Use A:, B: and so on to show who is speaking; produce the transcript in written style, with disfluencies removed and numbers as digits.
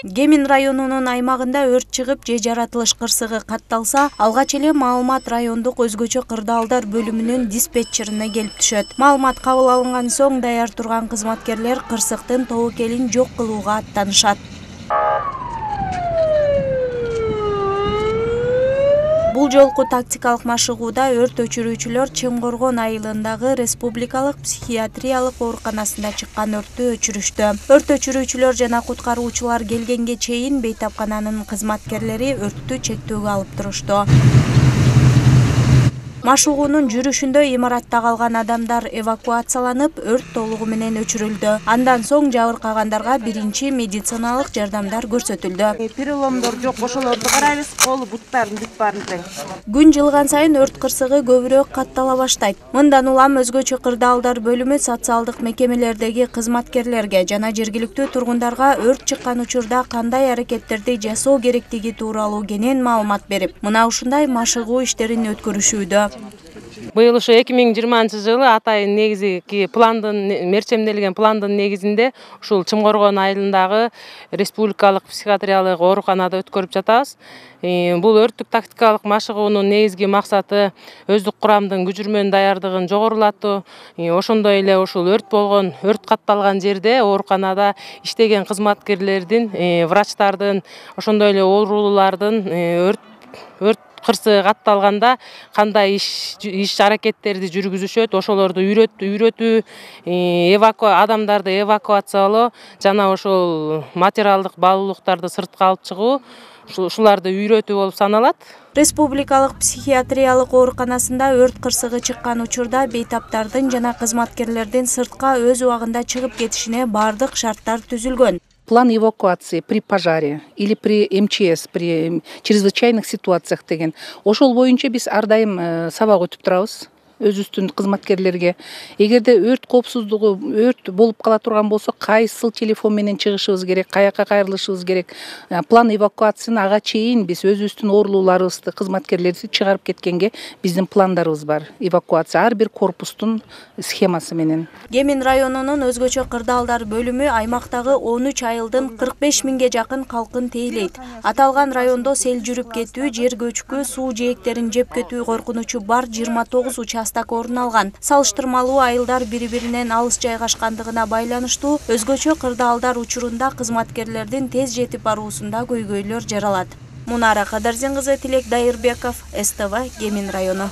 A: Кемин районунун аймагында өрт чыгып же жаратылыш кырсыгы катталса, алгач эле маалымат райондук өзгөчө кырдаалдар бөлүмүнүн диспетчерине келип түшөт. Маалымат кабыл алынган соң даяр турган кызматкерлер кырсыктын тобокелин жок кылууга аттанышат. Бул жолку тактикалык машыгууда өрт өчүрүүчүлөр Чымкоргон айылындагы республикалык психиатриялык ооруканасында чыккан өрттү өчүрүштү. Өрт өчүрүүчүлөр жана куткаруучулар келгенге чейин бейтапкананын кызматкерлери өрттү чектөөгө алып турушту. Машыгуунун жүрүшүндө имаратта калган адамдар эвакуацияланып, өрт толугу менен өчүрүлдү. Андан соң жабыркагандарга биринчи медициналык жардамдар көрсөтүлдү.
B: Переломдор жок, ошолорду карайбыз, колу буттарын бүт баарын тең.
A: Күн жылган сайын өрт кырсыгы көбүрөөк каттала баштайт. Мындан улам өзгөчө кырдаалдар бөлүмү социалдык мекемелердеги кызматкерлерге жана жергиликтүү тургундарга өрт чыккан учурда кандай аракеттерди жасоо керектиги тууралуу кенен маалымат берип, мына ушундай машыгуу иштерин өткөрүшүүдө.
C: Быйыл ушу 2020 жылы атайын негизи мерчемделген пландын негизинде ушул Чымкоргон айылындагы республикалык психиатриялык ооруканада өткөрүп жатабыз. Бул өрттүк тактикалык машыгуунун негизги максаты өздүк курамдын күжүрмөн даярдыгын жогорулатуу. Ошондой эле ушул өрт катталган жерде ооруканада иштеген кызматкерлердин, врачтардын, ошондой эле оорулуулардын өрт кырсыгы катталганда кандай иш аракеттерди жүргүзүшөт, ошолорду үйрөтүү, адамдарды эвакуациялоо жана ошол материалдык баалуулуктарды сыртка алып чыгуу, ушуларды үйрөтүү болуп саналат.
A: Республикалык психиатриялык ооруканасында өрт кырсыгы чыккан учурда бейтаптардын жана кызматкерлердин сыртка өз убагында чыгып кетишине бардык шарттар түзүлгөн.
D: План эвакуации при пожаре или при МЧС, при чрезвычайных ситуациях деген. Ошол боюнча биз ар дайым сабак өтүп турабыз өзүбүздүн кызматкерлерге. Эгерде өрт коопсуздугу, өрт болуп кала турган болсо, кайсыл телефон менен чыгышыбыз керек, каяка кайрылышыбыз керек. План эвакуацияны ага чейин биз өзүбүздүн оорулууларыбызды, кызматкерлерди чыгарып кеткенге биздин пландарыбыз бар. Эвакуация ар бир корпустун схемасы менен.
A: Кемин районунун өзгөчө кырдаалдар бөлүмү аймактагы 13 айылдын 45 миңге жакын калкын тейлейт. Аталган райондо сел жүрүп кетүү, жер көчкү, суу жээктерин жеп кетүү коркунучу бар 29 участок орун алган. Салыштырмалуу айылдар бири-биринен алыс жайгашкандыгына байланыштуу өзгөчө кырдаалдар учурунда кызматкерлердин тез жетип баруусунда көйгөйлөр жаралат. Мунара Кадарзин кызы, Тилек Дайырбеков, СТВ, Кемин району.